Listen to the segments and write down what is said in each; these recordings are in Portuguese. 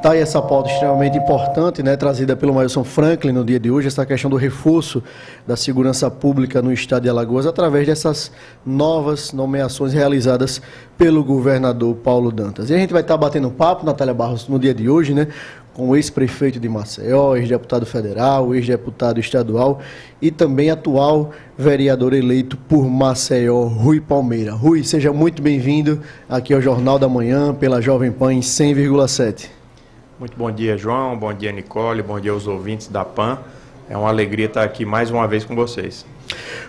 Tá aí essa pauta extremamente importante, né, trazida pelo Mailson Franklin no dia de hoje, essa questão do reforço da segurança pública no estado de Alagoas, através dessas novas nomeações realizadas pelo governador Paulo Dantas. E a gente vai estar batendo papo, Natália Barros, no dia de hoje, né, com o ex-prefeito de Maceió, ex-deputado federal, ex-deputado estadual e também atual vereador eleito por Maceió, Rui Palmeira. Rui, seja muito bem-vindo aqui ao Jornal da Manhã, pela Jovem Pan em 100,7. Muito bom dia, João, bom dia, Nicole, bom dia aos ouvintes da PAN. É uma alegria estar aqui mais uma vez com vocês.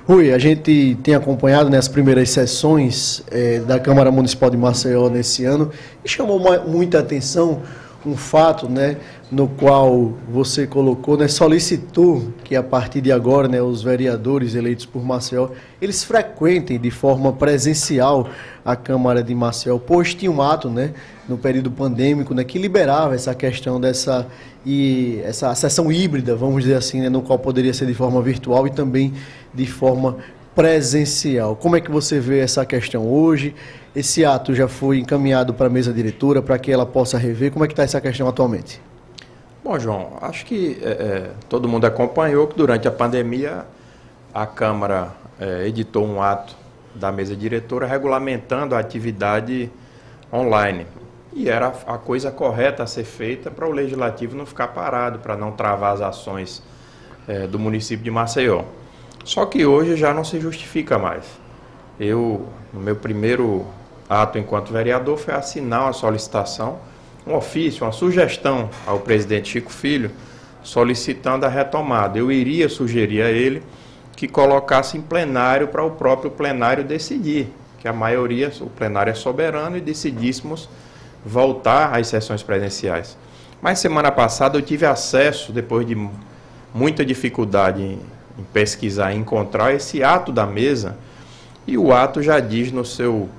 Rui, a gente tem acompanhado nas primeiras sessões da Câmara Municipal de Maceió nesse ano e chamou muita atenção um fato, né, no qual você colocou, né, solicitou que a partir de agora, né, os vereadores eleitos por Maceió, eles frequentem de forma presencial a Câmara de Maceió, pois tinha um ato, né, no período pandêmico, né, que liberava essa questão dessa essa sessão híbrida, vamos dizer assim, né, no qual poderia ser de forma virtual e também de forma presencial. Como é que você vê essa questão hoje? Esse ato já foi encaminhado para a mesa diretora para que ela possa rever? Como é que está essa questão atualmente? Bom, João, acho que todo mundo acompanhou que durante a pandemia a Câmara editou um ato da mesa diretora regulamentando a atividade online. E era a coisa correta a ser feita para o Legislativo não ficar parado, para não travar as ações do município de Maceió. Só que hoje já não se justifica mais. Eu, no meu primeiro ato enquanto vereador, foi assinar uma solicitação, um ofício, uma sugestão ao presidente Chico Filho, solicitando a retomada. Eu iria sugerir a ele que colocasse em plenário para o próprio plenário decidir, que a maioria, o plenário é soberano, e decidíssemos voltar às sessões presenciais. Mas semana passada eu tive acesso, depois de muita dificuldade em pesquisar e encontrar esse ato da mesa, e o ato já diz no seu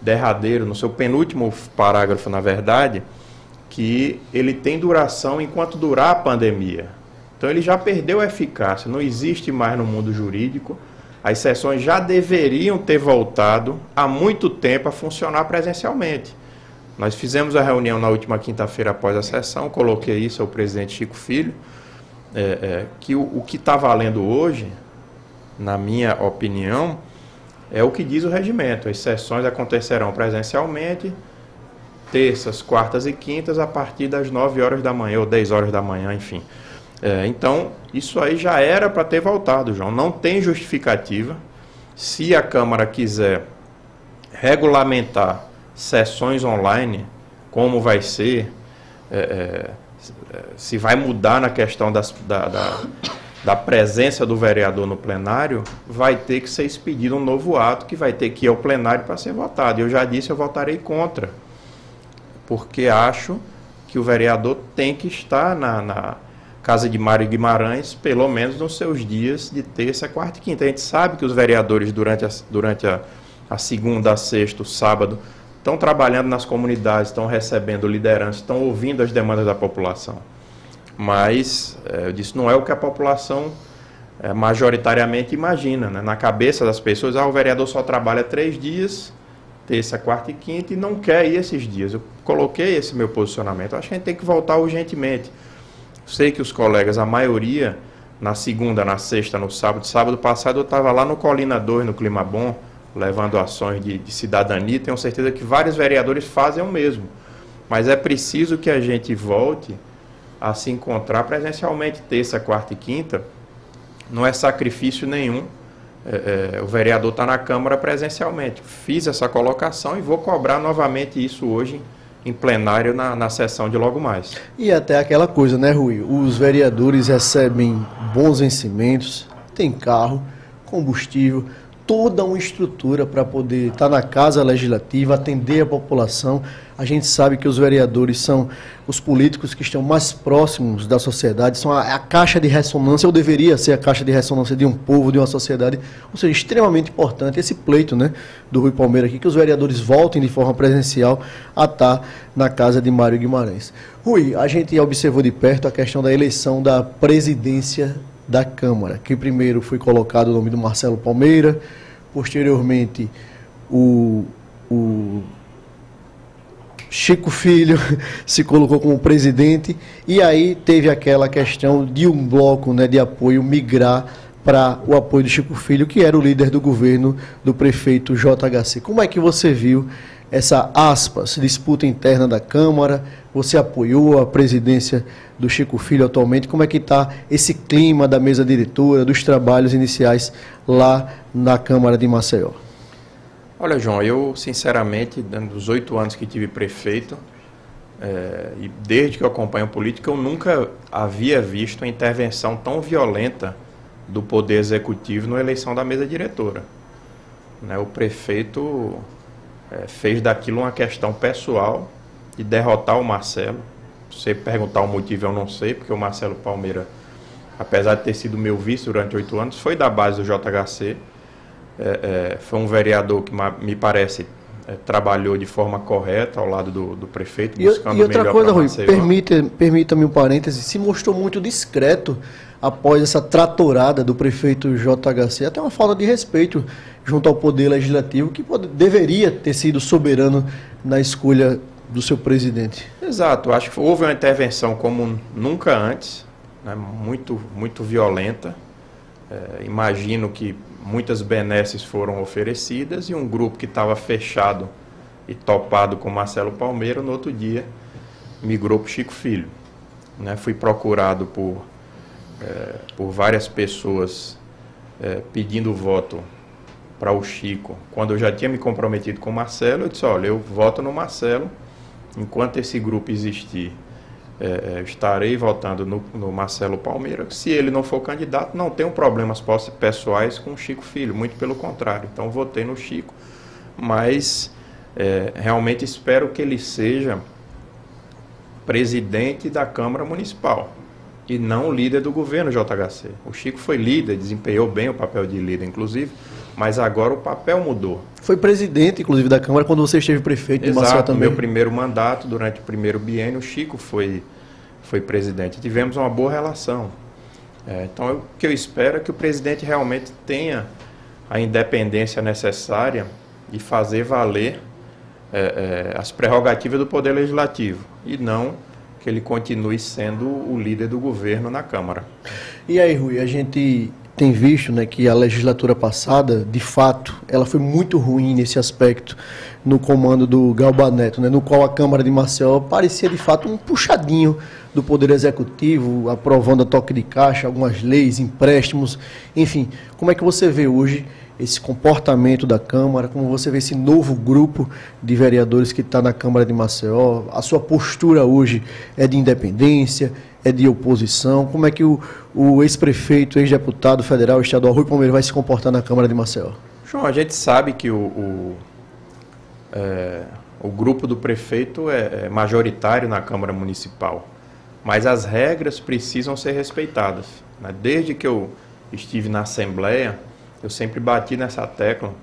derradeiro, no seu penúltimo parágrafo, na verdade, que ele tem duração enquanto durar a pandemia. Então ele já perdeu a eficácia, não existe mais no mundo jurídico, as sessões já deveriam ter voltado há muito tempo a funcionar presencialmente. Nós fizemos a reunião na última quinta-feira após a sessão, coloquei isso ao presidente Chico Filho, que o que está valendo hoje, na minha opinião, é o que diz o regimento. As sessões acontecerão presencialmente, terças, quartas e quintas, a partir das 9 horas da manhã, ou 10 horas da manhã, enfim. Então, isso aí já era para ter voltado, João. Não tem justificativa. Se a Câmara quiser regulamentar sessões online, como vai ser, se vai mudar na questão da presença do vereador no plenário, vai ter que ser expedido um novo ato que vai ter que ir ao plenário para ser votado. Eu já disse, eu votarei contra, porque acho que o vereador tem que estar na casa de Mário Guimarães, pelo menos nos seus dias de terça, quarta e quinta. A gente sabe que os vereadores, durante a segunda, a sexta, o sábado, estão trabalhando nas comunidades, estão recebendo liderança, estão ouvindo as demandas da população. Mas, eu disse, não é o que a população majoritariamente imagina, né? Na cabeça das pessoas, o vereador só trabalha 3 dias, terça, quarta e quinta, e não quer ir esses dias. Eu coloquei esse meu posicionamento. Acho que a gente tem que voltar urgentemente. Sei que os colegas, a maioria, na segunda, na sexta, no sábado passado eu estava lá no Colina 2, no Clima Bom, levando ações de cidadania. Tenho certeza que vários vereadores fazem o mesmo. Mas é preciso que a gente volte a se encontrar presencialmente terça, quarta e quinta. Não é sacrifício nenhum. O vereador está na Câmara presencialmente. Fiz essa colocação e vou cobrar novamente isso hoje em plenário na sessão de logo mais. E até aquela coisa, né, Rui? Os vereadores recebem bons vencimentos, tem carro, combustível, toda uma estrutura para poder estar na Casa Legislativa, atender a população. A gente sabe que os vereadores são os políticos que estão mais próximos da sociedade, são a caixa de ressonância, ou deveria ser a caixa de ressonância de um povo, de uma sociedade, ou seja, extremamente importante esse pleito, né, do Rui Palmeira aqui, que os vereadores voltem de forma presencial a estar na casa de Mário Guimarães. Rui, a gente observou de perto a questão da eleição da presidência da Câmara, que primeiro foi colocado o nome do Marcelo Palmeira, posteriormente o Chico Filho se colocou como presidente e aí teve aquela questão de um bloco, né, de apoio migrar para o apoio do Chico Filho, que era o líder do governo do prefeito JHC. Como é que você viu essa, aspas, disputa interna da Câmara? Você apoiou a presidência do Chico Filho atualmente? Como é que está esse clima da mesa diretora, dos trabalhos iniciais lá na Câmara de Maceió? Olha, João, eu, sinceramente, dos 8 anos que tive prefeito, e desde que eu acompanho política, eu nunca havia visto uma intervenção tão violenta do Poder Executivo na eleição da mesa diretora. Né, o prefeito fez daquilo uma questão pessoal de derrotar o Marcelo. Se você perguntar o motivo, eu não sei, porque o Marcelo Palmeira, apesar de ter sido meu vice durante 8 anos, foi da base do JHC. Foi um vereador que, me parece, trabalhou de forma correta ao lado do prefeito, buscando e outra coisa, Rui, Maceió. permita-me um parêntese, se mostrou muito discreto após essa tratorada do prefeito JHC, até uma falta de respeito junto ao Poder Legislativo, que deveria ter sido soberano na escolha do seu presidente. Exato, acho que houve uma intervenção como nunca antes, né, muito violenta. Imagino que muitas benesses foram oferecidas e um grupo que estava fechado e topado com Marcelo Palmeira, no outro dia migrou para o Chico Filho. Né? Fui procurado por várias pessoas pedindo voto para o Chico. Quando eu já tinha me comprometido com o Marcelo, eu disse, olha, eu voto no Marcelo, enquanto esse grupo existir, estarei votando no Marcelo Palmeira. Se ele não for candidato, não tenho problemas pessoais com o Chico Filho, muito pelo contrário. Então votei no Chico, mas realmente espero que ele seja presidente da Câmara Municipal e não líder do governo JHC. O Chico foi líder, desempenhou bem o papel de líder, inclusive, mas agora o papel mudou. Foi presidente, inclusive, da Câmara quando você esteve prefeito de Maceió também. Exato, meu primeiro mandato, durante o primeiro biênio, o Chico foi presidente. Tivemos uma boa relação. Então, o que eu espero é que o presidente realmente tenha a independência necessária de fazer valer as prerrogativas do Poder Legislativo e não que ele continue sendo o líder do governo na Câmara. E aí, Rui, a gente tem visto, né, que a legislatura passada, de fato, ela foi muito ruim nesse aspecto, no comando do Galba Neto, né, no qual a Câmara de Maceió parecia, de fato, um puxadinho do Poder Executivo, aprovando a toque de caixa, algumas leis, empréstimos, enfim. Como é que você vê hoje esse comportamento da Câmara, como você vê esse novo grupo de vereadores que está na Câmara de Maceió? A sua postura hoje é de independência, é de oposição? Como é que o ex-prefeito, ex-deputado federal, estadual, Rui Palmeira, vai se comportar na Câmara de Maceió? João, a gente sabe que o grupo do prefeito é majoritário na Câmara Municipal, mas as regras precisam ser respeitadas. Né? Desde que eu estive na Assembleia, eu sempre bati nessa tecla,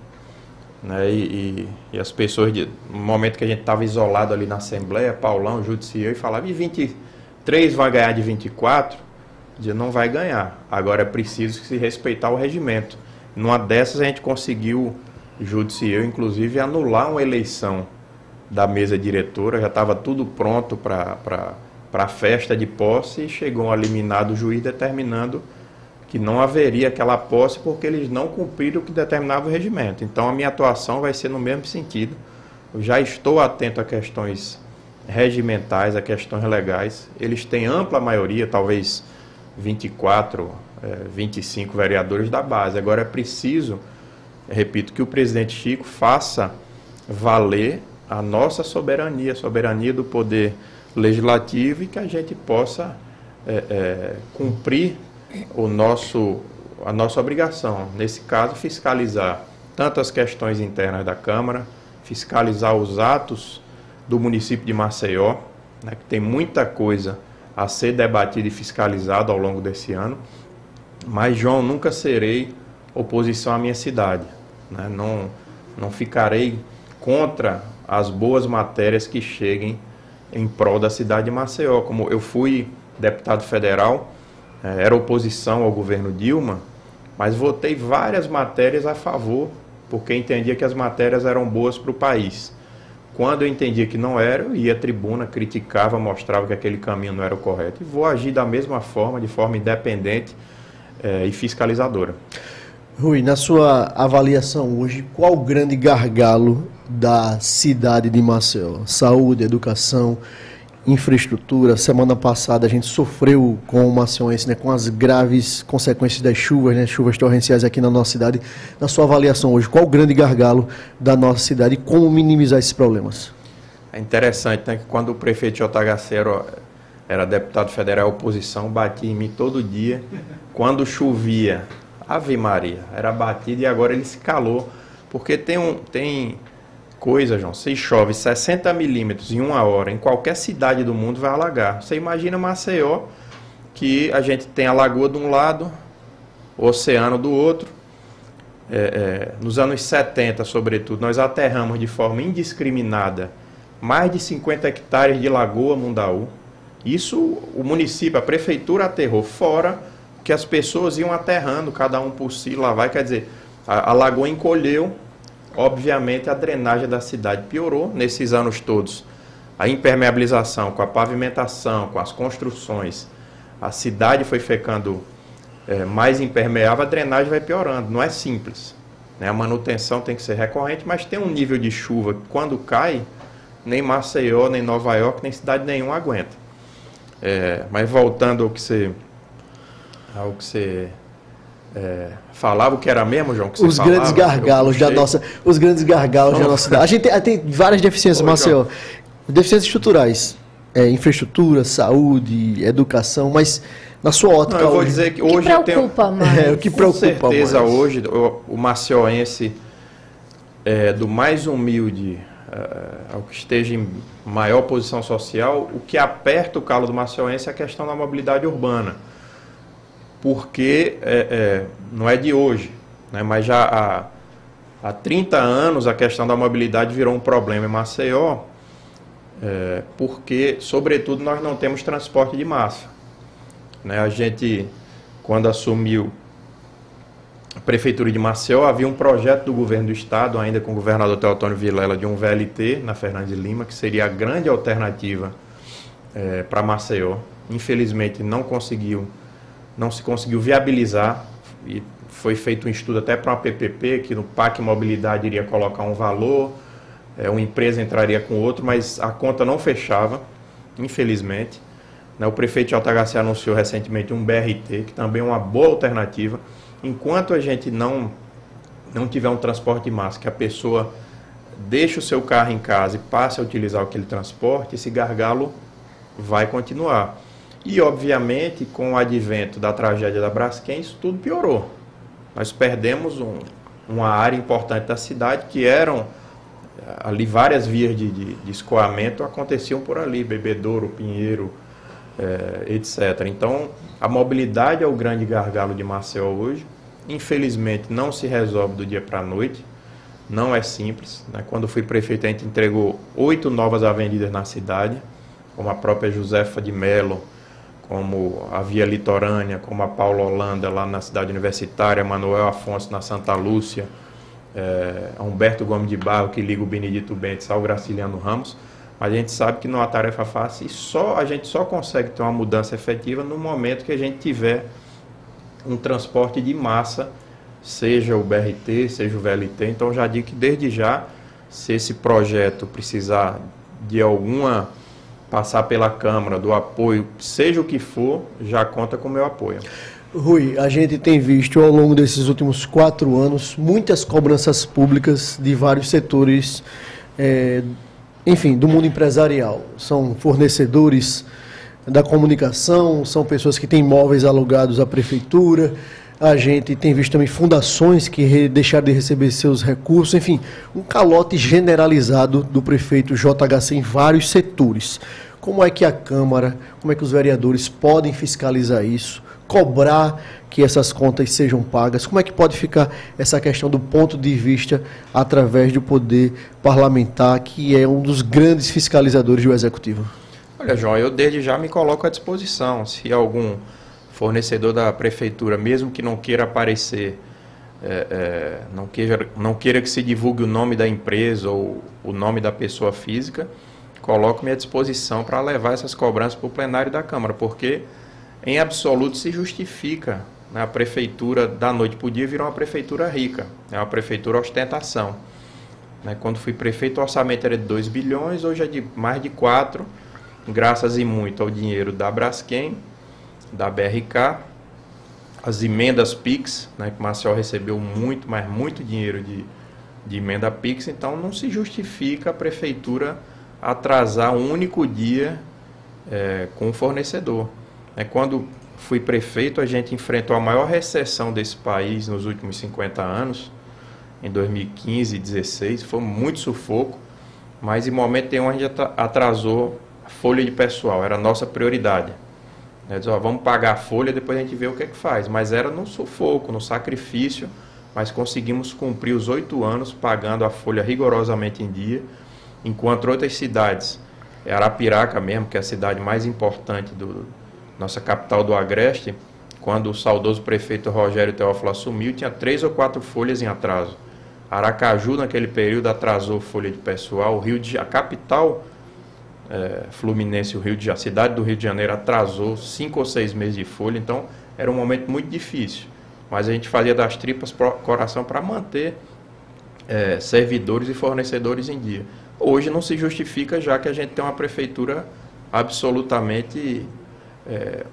né? E as pessoas, no momento que a gente estava isolado ali na Assembleia, Paulão, Judiciário, falava, e 23 vai ganhar de 24? Dizia, não vai ganhar. Agora é preciso se respeitar o regimento. Numa dessas a gente conseguiu, Judiciário, inclusive, anular uma eleição da mesa diretora, já estava tudo pronto para a festa de posse, e chegou um eliminado juiz determinando que não haveria aquela posse porque eles não cumpriram o que determinava o regimento. Então a minha atuação vai ser no mesmo sentido. Eu já estou atento a questões regimentais, a questões legais. Eles têm ampla maioria, talvez 24, 25 vereadores da base. Agora é preciso, repito, que o presidente Chico faça valer a nossa soberania, a soberania do Poder Legislativo, e que a gente possa cumprir a nossa obrigação, nesse caso, fiscalizar tanto as questões internas da Câmara, fiscalizar os atos do município de Maceió, né, que tem muita coisa a ser debatida e fiscalizada ao longo desse ano, mas, João, nunca serei oposição à minha cidade, né? Não ficarei contra as boas matérias que cheguem em prol da cidade de Maceió. Como eu fui deputado federal, era oposição ao governo Dilma, mas votei várias matérias a favor, porque entendia que as matérias eram boas para o país. quando eu entendia que não era, eu ia à tribuna, criticava, mostrava que aquele caminho não era o correto. E vou agir da mesma forma, de forma independente e fiscalizadora. Rui, na sua avaliação hoje, qual o grande gargalo da cidade de Maceió? Saúde, educação, infraestrutura. Semana passada a gente sofreu com o maceioense, né, com as graves consequências das chuvas, né, chuvas torrenciais aqui na nossa cidade. Na sua avaliação hoje, qual o grande gargalo da nossa cidade e como minimizar esses problemas? É interessante, né, que quando o prefeito JHC era deputado federal, a oposição batia em mim todo dia. Quando chovia, Ave Maria, era batido, e agora ele se calou, porque tem coisa, João, se chove 60 milímetros em 1 hora, em qualquer cidade do mundo vai alagar. Você imagina Maceió, que a gente tem a lagoa de um lado, o oceano do outro. Nos anos 70, sobretudo, nós aterramos de forma indiscriminada mais de 50 hectares de lagoa Mundaú. Isso o município, a prefeitura aterrou, fora que as pessoas iam aterrando, cada um por si, lá vai, quer dizer, a lagoa encolheu, obviamente a drenagem da cidade piorou nesses anos todos. A impermeabilização, com a pavimentação, com as construções, a cidade foi ficando mais impermeável, a drenagem vai piorando, não é simples, né? A manutenção tem que ser recorrente, mas tem um nível de chuva que quando cai, nem Maceió, nem Nova York, nem cidade nenhuma aguenta. Mas voltando ao que você falava, o que era mesmo, João? Que os você grandes falava, gargalos da nossa, os grandes gargalos da nossa cidade. A gente tem várias deficiências, Maceió. Deficiências estruturais, infraestrutura, saúde, educação, mas na sua ótica... Não, eu vou dizer que hoje eu tenho... O que preocupa mais? Com certeza hoje, o maceioense do mais humilde ao que esteja em maior posição social, o que aperta o calo do maceioense é a questão da mobilidade urbana. Porque não é de hoje, né, mas já há 30 anos a questão da mobilidade virou um problema em Maceió, porque, sobretudo, nós não temos transporte de massa. Né, a gente, quando assumiu a Prefeitura de Maceió, havia um projeto do governo do Estado, ainda com o governador Teotônio Vilela, de um VLT na Fernandes de Lima, que seria a grande alternativa para Maceió. Infelizmente, não se conseguiu viabilizar, e foi feito um estudo até para uma PPP, que no PAC Mobilidade iria colocar um valor, uma empresa entraria com outro, mas a conta não fechava, infelizmente. O prefeito JHC anunciou recentemente um BRT, que também é uma boa alternativa. Enquanto a gente não tiver um transporte de massa, que a pessoa deixe o seu carro em casa e passe a utilizar aquele transporte, esse gargalo vai continuar. E, obviamente, com o advento da tragédia da Braskem, isso tudo piorou. Nós perdemos uma área importante da cidade, que eram ali várias vias de escoamento, aconteciam por ali, Bebedouro, Pinheiro, etc. Então, a mobilidade é o grande gargalo de Maceió hoje. Infelizmente, não se resolve do dia para a noite, não é simples, né? Quando fui prefeito, a gente entregou 8 novas avenidas na cidade, como a própria Josefa de Melo, como a Via Litorânea, como a Paulo Holanda lá na cidade universitária, Manuel Afonso na Santa Lúcia, a Humberto Gomes de Barro, que liga o Benedito Bentes ao Graciliano Ramos. Mas a gente sabe que não é uma tarefa fácil, e a gente só consegue ter uma mudança efetiva no momento que a gente tiver um transporte de massa, seja o BRT, seja o VLT. Então já digo que desde já, se esse projeto precisar de passar pela Câmara, do apoio, seja o que for, já conta com o meu apoio. Rui, a gente tem visto ao longo desses últimos 4 anos muitas cobranças públicas de vários setores, enfim, do mundo empresarial. São fornecedores da comunicação, são pessoas que têm imóveis alugados à prefeitura. A gente tem visto também fundações que deixaram de receber seus recursos, enfim, um calote generalizado do prefeito JHC em vários setores. Como é que a Câmara, como é que os vereadores podem fiscalizar isso, cobrar que essas contas sejam pagas? Como é que pode ficar essa questão do ponto de vista através do poder parlamentar, que é um dos grandes fiscalizadores do Executivo? Olha, João, eu desde já me coloco à disposição. Se algum fornecedor da prefeitura, mesmo que não queira aparecer não queira que se divulgue o nome da empresa ou o nome da pessoa física, coloco-me à disposição para levar essas cobranças para o plenário da Câmara, porque em absoluto se justifica, né, a prefeitura da noite para o dia virar uma prefeitura rica, é uma prefeitura ostentação. Né, quando fui prefeito o orçamento era de 2 bilhões, hoje é de mais de 4, graças e muito ao dinheiro da Braskem, da BRK, as emendas PIX, né, que o Maceió recebeu muito, mas muito dinheiro de emenda PIX, então não se justifica a prefeitura atrasar um único dia com o fornecedor. Quando fui prefeito, a gente enfrentou a maior recessão desse país nos últimos 50 anos, em 2015 e 2016, foi muito sufoco, mas em momento nenhum a gente atrasou a folha de pessoal, era a nossa prioridade. Vamos pagar a folha, depois a gente vê o que é que faz, mas era no sufoco, no sacrifício, mas conseguimos cumprir os 8 anos pagando a folha rigorosamente em dia, enquanto outras cidades, Arapiraca mesmo, que é a cidade mais importante nossa capital do Agreste, quando o saudoso prefeito Rogério Teófilo assumiu, tinha 3 ou 4 folhas em atraso. Aracaju, naquele período, atrasou folha de pessoal. A capital fluminense, a cidade do Rio de Janeiro, atrasou 5 ou 6 meses de folha. Então, era um momento muito difícil. Mas a gente fazia das tripas coração para manter servidores e fornecedores em dia. Hoje não se justifica, já que a gente tem uma prefeitura absolutamente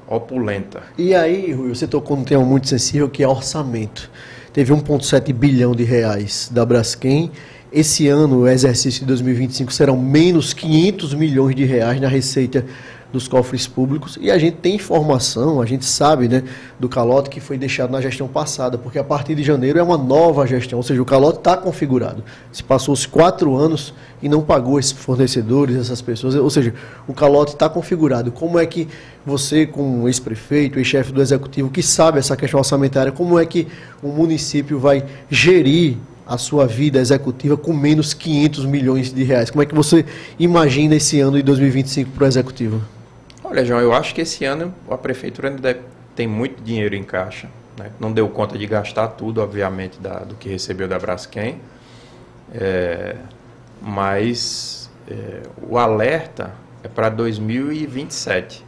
opulenta. E aí, Rui, você tocou num tema muito sensível, que é orçamento. Teve 1,7 bilhão de reais da Braskem. Esse ano, o exercício de 2025, serão menos 500 milhões de reais na receita dos cofres públicos, e a gente tem informação, a gente sabe, né, do calote que foi deixado na gestão passada, porque a partir de janeiro é uma nova gestão, ou seja, o calote está configurado. Se passou-se 4 anos e não pagou esses fornecedores, essas pessoas, ou seja, o calote está configurado. Como é que você, como ex-prefeito, ex-chefe do executivo, que sabe essa questão orçamentária, como é que o município vai gerir a sua vida executiva com menos 500 milhões de reais? Como é que você imagina esse ano de 2025 para o executivo? Olha, João, eu acho que esse ano a prefeitura ainda tem muito dinheiro em caixa, né? Não deu conta de gastar tudo, obviamente, do que recebeu da Braskem, mas o alerta é para 2027.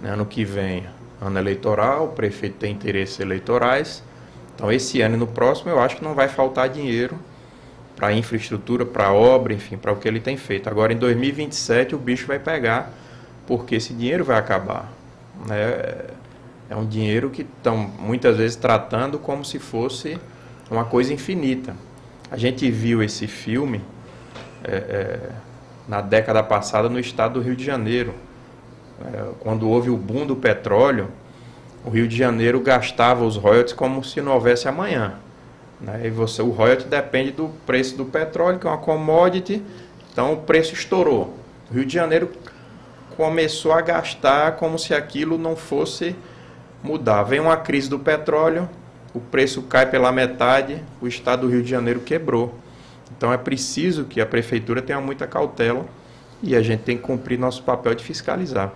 Né? Ano que vem, ano eleitoral, o prefeito tem interesses eleitorais. Então, esse ano e no próximo, eu acho que não vai faltar dinheiro para infraestrutura, para obra, enfim, para o que ele tem feito. Agora, em 2027, o bicho vai pegar, porque esse dinheiro vai acabar. Né? É um dinheiro que estão, muitas vezes, tratando como se fosse uma coisa infinita. A gente viu esse filme na década passada no estado do Rio de Janeiro. Quando houve o boom do petróleo, o Rio de Janeiro gastava os royalties como se não houvesse amanhã. Né? E o royalty depende do preço do petróleo, que é uma commodity, então o preço estourou. O Rio de Janeiro começou a gastar como se aquilo não fosse mudar. Vem uma crise do petróleo, o preço cai pela metade, o estado do Rio de Janeiro quebrou. Então é preciso que a prefeitura tenha muita cautela e a gente tem que cumprir nosso papel de fiscalizar.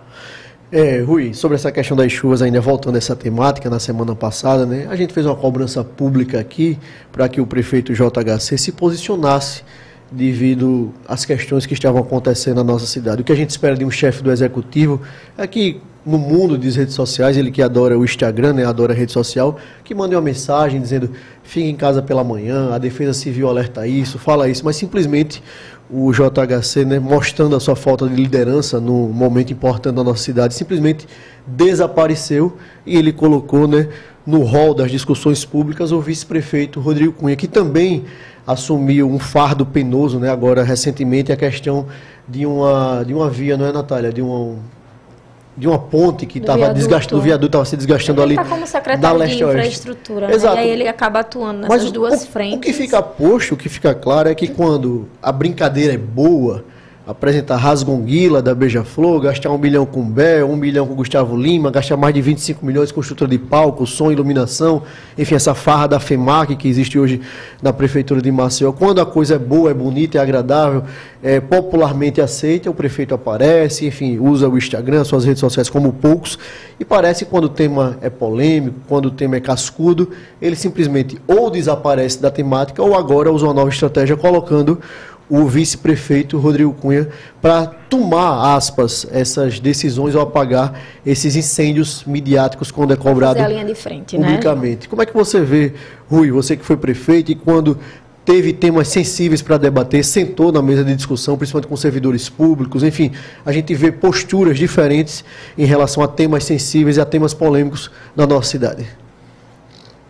Rui, sobre essa questão das chuvas, ainda voltando a essa temática, na semana passada, né, a gente fez uma cobrança pública aqui para que o prefeito JHC se posicionasse devido às questões que estavam acontecendo na nossa cidade. O que a gente espera de um chefe do executivo é que, no mundo das redes sociais, ele que adora o Instagram, né, adora a rede social, que mande uma mensagem dizendo: fique em casa pela manhã, a Defesa Civil alerta isso, fala isso, mas simplesmente o JHC, né, mostrando a sua falta de liderança no momento importante da nossa cidade, simplesmente desapareceu, e ele colocou, né, no rol das discussões públicas o vice-prefeito Rodrigo Cunha, que também assumiu um fardo penoso, né, agora recentemente, a questão de uma via, não é, Natália? De uma ponte que estava desgastando, o viaduto estava se desgastando ali. Ele está como secretário de infraestrutura, né? E aí ele acaba atuando nessas duas frentes. O que fica posto, o que fica claro é que quando a brincadeira é boa, apresentar Rasgonguila da Beija-Flor, gastar 1 milhão com Bel, 1 milhão com Gustavo Lima, gastar mais de 25 milhões com estrutura de palco, som, iluminação, enfim, essa farra da FEMAC que existe hoje na Prefeitura de Maceió. Quando a coisa é boa, é bonita, é agradável, é popularmente aceita, o prefeito aparece, enfim, usa o Instagram, suas redes sociais como poucos, e parece que quando o tema é polêmico, quando o tema é cascudo, ele simplesmente ou desaparece da temática ou agora usa uma nova estratégia colocando o vice-prefeito Rodrigo Cunha para tomar, aspas, essas decisões ou apagar esses incêndios midiáticos quando é cobrado fazer a linha de frente, publicamente. Né? Como é que você vê, Rui, você que foi prefeito e quando teve temas sensíveis para debater, sentou na mesa de discussão, principalmente com servidores públicos, enfim, a gente vê posturas diferentes em relação a temas sensíveis e a temas polêmicos na nossa cidade?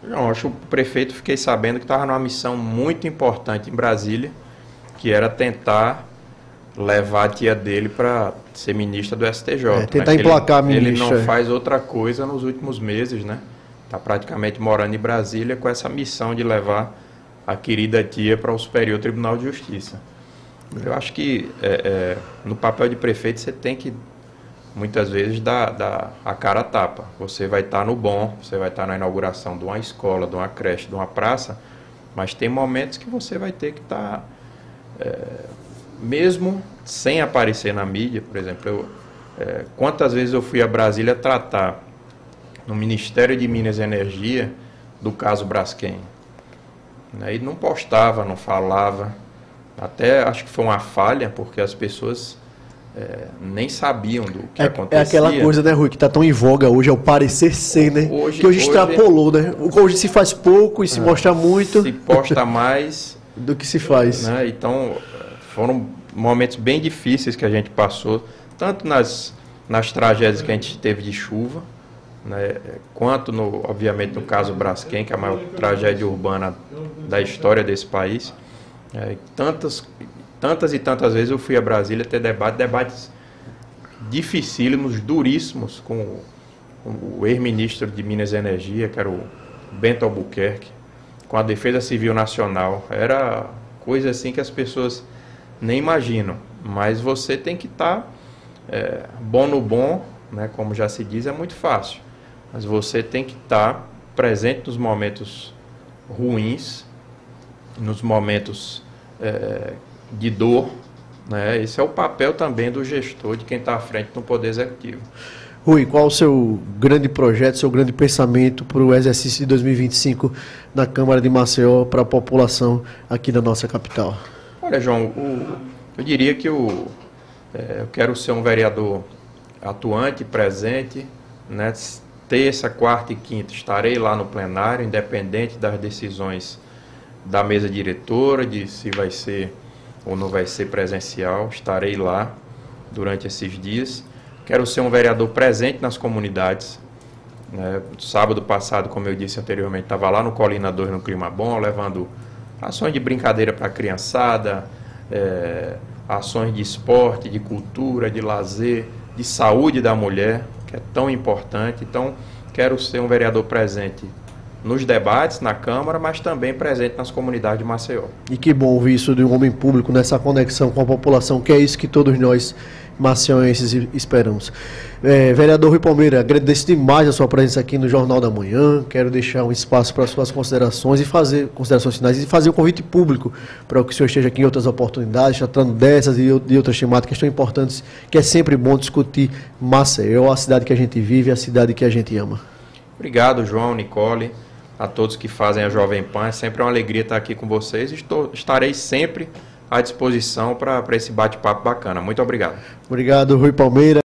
Não, acho que o prefeito, fiquei sabendo que estava numa missão muito importante em Brasília, que era tentar levar a tia dele para ser ministra do STJ. Tentar emplacar a ministra. Ele não faz outra coisa nos últimos meses, né? Está praticamente morando em Brasília com essa missão de levar a querida tia para o Superior Tribunal de Justiça. Eu acho que no papel de prefeito você tem que, muitas vezes, dar a cara a tapa. Você vai estar no bom, você vai estar na inauguração de uma escola, de uma creche, de uma praça, mas tem momentos que você vai ter que estar... mesmo sem aparecer na mídia, por exemplo, quantas vezes eu fui a Brasília tratar no Ministério de Minas e Energia do caso Braskem, né, e não postava, não falava, até acho que foi uma falha, porque as pessoas nem sabiam do que acontecia. É aquela coisa, né, Rui, que está tão em voga hoje, é o parecer ser, né? Que hoje extrapolou, né? Hoje se faz pouco e se mostra muito. Se posta mais... do que se faz. Né? Então, foram momentos bem difíceis que a gente passou, tanto nas tragédias que a gente teve de chuva, né? Quanto, obviamente, no caso Braskem, que é a maior tragédia urbana da história desse país. Tantas e tantas vezes eu fui a Brasília ter debates dificílimos, duríssimos, com o ex-ministro de Minas e Energia, que era o Bento Albuquerque, com a Defesa Civil Nacional. Era coisa assim que as pessoas nem imaginam, mas você tem que estar bom no bom, né, como já se diz, é muito fácil, mas você tem que estar presente nos momentos ruins, nos momentos de dor, né? Esse é o papel também do gestor, de quem está à frente no Poder Executivo. Rui, qual o seu grande projeto, seu grande pensamento para o exercício de 2025 na Câmara de Maceió para a população aqui da nossa capital? Olha, João, eu diria que eu quero ser um vereador atuante, presente, né? Terça, quarta e quinta estarei lá no plenário, independente das decisões da mesa diretora, de se vai ser ou não vai ser presencial, estarei lá durante esses dias. Quero ser um vereador presente nas comunidades. Sábado passado, como eu disse anteriormente, estava lá no Colina 2, no Clima Bom, levando ações de brincadeira para a criançada, ações de esporte, de cultura, de lazer, de saúde da mulher, que é tão importante. Então, quero ser um vereador presente nos debates, na Câmara, mas também presente nas comunidades de Maceió. E que bom ouvir isso de um homem público, nessa conexão com a população, que é isso que todos nós maceienses esperamos. Vereador Rui Palmeira, agradeço demais a sua presença aqui no Jornal da Manhã. Quero deixar um espaço para suas considerações e fazer considerações finais e fazer um convite público para que o senhor esteja aqui em outras oportunidades, tratando dessas e outras temáticas tão importantes, que é sempre bom discutir Maceió, a cidade que a gente vive, a cidade que a gente ama. Obrigado, João, Nicole, a todos que fazem a Jovem Pan. É sempre uma alegria estar aqui com vocês e estarei sempre à disposição para esse bate-papo bacana. Muito obrigado. Obrigado, Rui Palmeira.